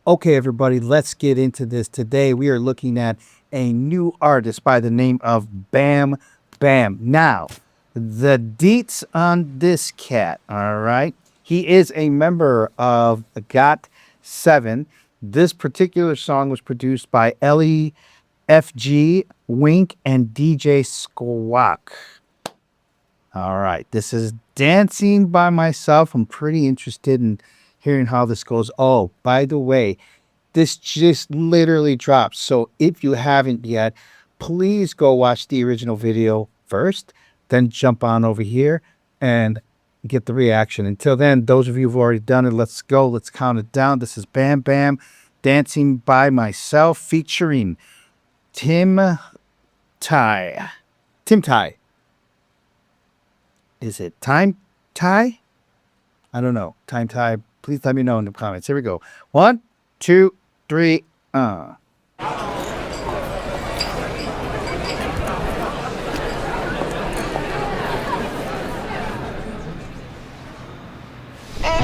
Okay, everybody, let's get into this. Today, we are looking at a new artist by the name of Bam Bam. Now, the deets on this cat, all right? He is a member of GOT7. This particular song was produced by Ellie, FG, Wink, and DJ Squawk. All right, this is Dancing by Myself. I'm pretty interested in hearing how this goes. Oh, by the way, this just literally dropped. So if you haven't yet, please go watch the original video first, then jump on over here and get the reaction. Until then, those of you who've already done it, let's go. Let's count it down. This is Bam Bam, Dancing by Myself, featuring TIMETHAI. TIMETHAI. Is it TIMETHAI? I don't know. TIMETHAI. Please let me know in the comments. Here we go. 1, 2, 3. If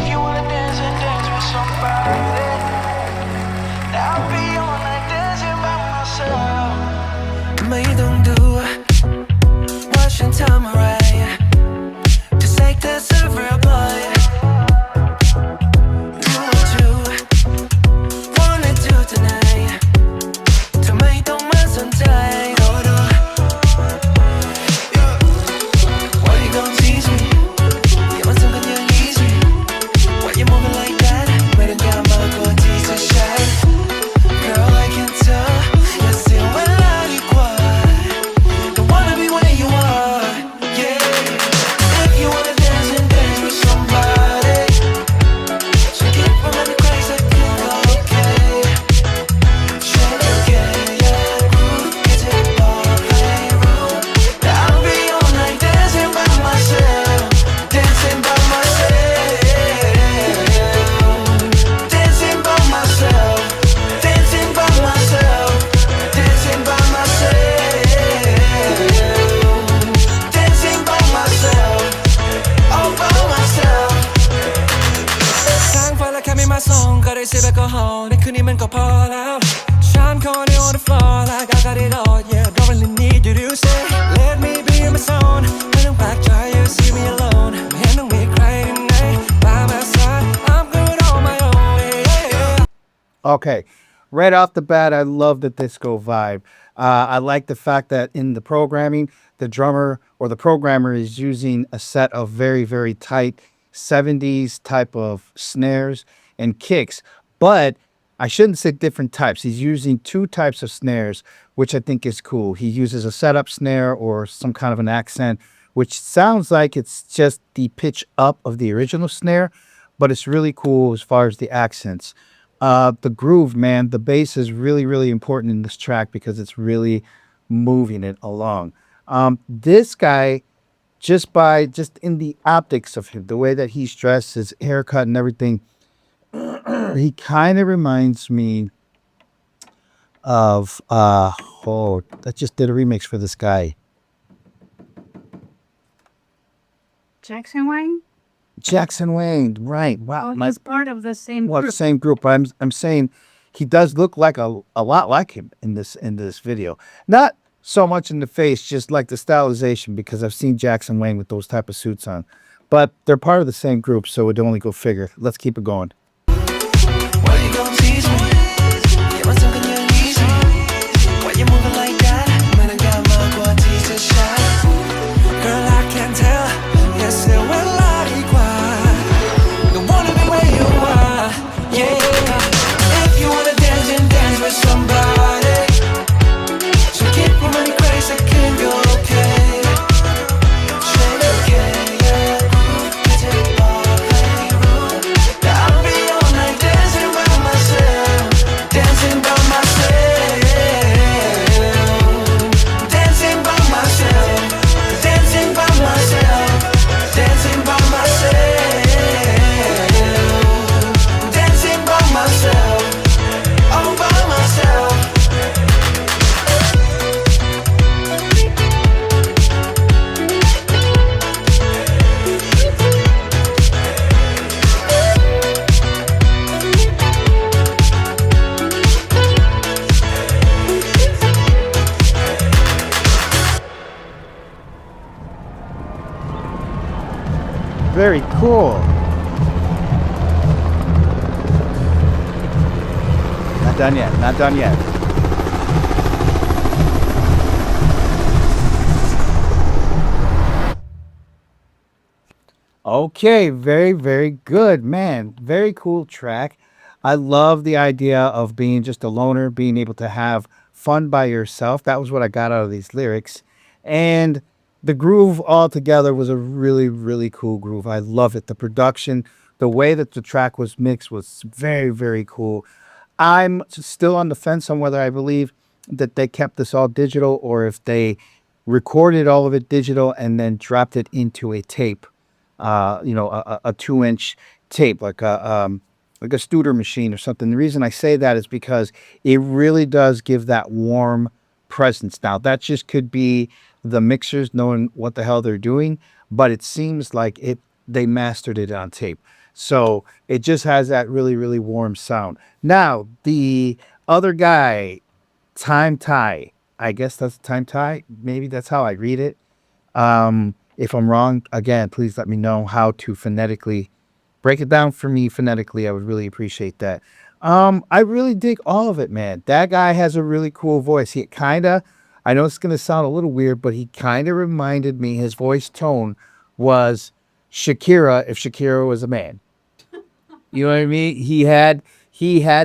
you wanna dance and dance with somebody, I'll be on like dancing by myself. ไม่ต้องดูว่าฉันทำอะไร Just take this over a boy. Do what you wanna do tonight. เธอไม่ต้องมาสนใจ No, no. Why you gon' tease me? อย่ามาทำกันอย่างนี้สิ Why you moving like that? ไม่ต้องการมากกว่าที่จะใช้ Girl, I can tell อย่าเสียเวลาดีกว่า Don't wanna be where you are, yeah. If you wanna dance and dance with somebody, so get from the craze that can go okay. Shake again, yeah. Groove is it all playroom. I'll be all night dancing by myself, dancing by myself, dancing by myself, dancing by myself, dancing by myself, dancing by myself, all by myself. สร้างไฟและแค่มีมาส่งก็ได้เสียแอลกอฮอล์ในคืนนี้มันก็พอแล้วฉันขอ on the floor like I got it all, yeah. Don't really need you to say let me be in my zone. ไม่ต้องแปลกใจ you see me alone. ไม่เห็นต้องมีใครที่ไหน by my side. I'm good on my own, yeah. Okay, right off the bat, I love the disco vibe. I like the fact that in the programming, the drummer or the programmer is using a set of very, very tight 70s type of snares and kicks. But I shouldn't say different types. He's using two types of snares, which I think is cool. He uses a setup snare or some kind of an accent, which sounds like it's just the pitch up of the original snare, but it's really cool as far as the accents. The groove, man, the bass is really, really important in this track because it's really moving it along. This guy, just in the optics of him, the way that he's dressed, his haircut and everything, he kind of reminds me of that just did a remix for this guy. Jackson Wang? Jackson Wang, right. Wow. Oh, he's part of the same Well, group. same group. I'm saying he does look like a lot like him in this video. Not so much in the face, just like the stylization, because I've seen Jackson Wang with those type of suits on. But they're part of the same group, so it only go figure. Let's keep it going. Why you gon' tease me?อย่ามาทำกันอย่างนี้สิ Why you moving like that? ไม่ต้องการมากกว่าที่จะใช้ Girl, I can tell อย่าเสียเวลาดีกว่า Don't wanna be where you are, yeah. If you wanna dance and dance with somebody, so get your money crazy, that can go okay. Shake again, yeah. Groove is it all playroom. I'll be Very cool. Not done yet. Not done yet. Okay, very, very good, man. Very cool track. I love the idea of being just a loner, being able to have fun by yourself. That was what I got out of these lyrics. And the groove altogether was a really, really cool groove. I love it. The production, the way that the track was mixed was very, very cool. I'm still on the fence on whether I believe that they kept this all digital or if they recorded all of it digital and then dropped it into a tape, a 2-inch tape, like a Studer machine or something. The reason I say that is because it really does give that warm presence. Now, that just could be the mixers knowing what the hell they're doing, but it seems like they mastered it on tape. So it just has that really, really warm sound. Now, the other guy, TIMETHAI, I guess that's TIMETHAI. Maybe that's how I read it. If I'm wrong, again, please let me know how to phonetically break it down for me phonetically. I would really appreciate that. I really dig all of it, man. That guy has a really cool voice. I know it's going to sound a little weird, but he kind of reminded me, his voice tone was Shakira if Shakira was a man. You know what I mean? He had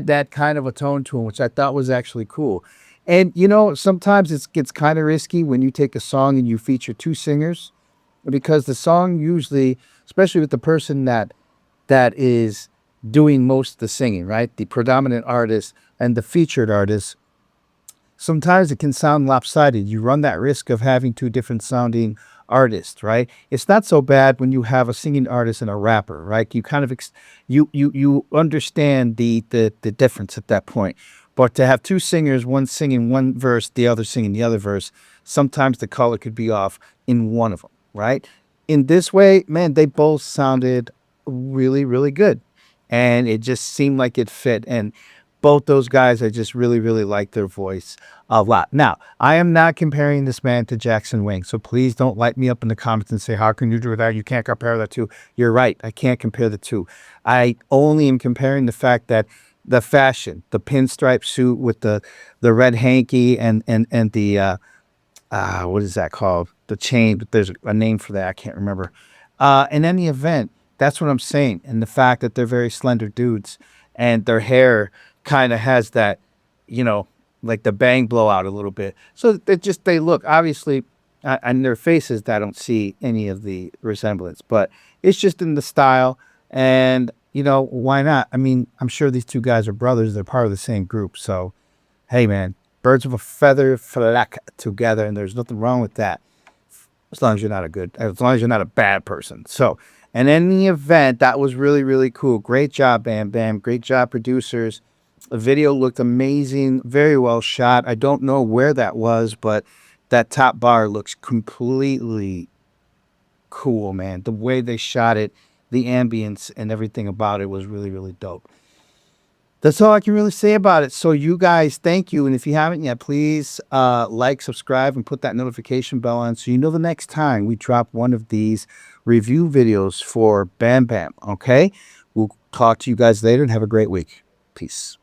that kind of a tone to him, which I thought was actually cool. And sometimes it gets kind of risky when you take a song and you feature two singers, because the song usually, especially with the person that is doing most of the singing, right? The predominant artist and the featured artist, sometimes it can sound lopsided. You run that risk of having two different sounding artists, right? It's not so bad when you have a singing artist and a rapper, right? You kind of you understand the difference at that point. But to have two singers, one singing one verse, the other singing the other verse, sometimes the color could be off in one of them, right? In this way, man, they both sounded really, really good. And it just seemed like it fit. And both those guys, I just really, really like their voice a lot. Now, I am not comparing this man to Jackson Wang. So please don't light me up in the comments and say, how can you do that? You can't compare the two. You're right. I can't compare the two. I only am comparing the fact that the fashion, the pinstripe suit with the red hanky and the what is that called? The chain, but there's a name for that. I can't remember. In any event, that's what I'm saying. And the fact that they're very slender dudes and their hair kind of has that, like the bang blowout a little bit. So they look, obviously, on their faces, I don't see any of the resemblance, but it's just in the style. And, why not? I mean, I'm sure these two guys are brothers. They're part of the same group. So, hey, man, birds of a feather flock together, and there's nothing wrong with that. As long as you're not a bad person. So, and in the event, that was really, really cool. Great job, BamBam. Great job, producers. The video looked amazing. Very well shot. I don't know where that was, but that top bar looks completely cool, man. The way they shot it, the ambience and everything about it was really, really dope. That's all I can really say about it. So you guys, thank you. And if you haven't yet, please like, subscribe, and put that notification bell on so you know the next time we drop one of these review videos for BamBam. Okay? We'll talk to you guys later and have a great week. Peace.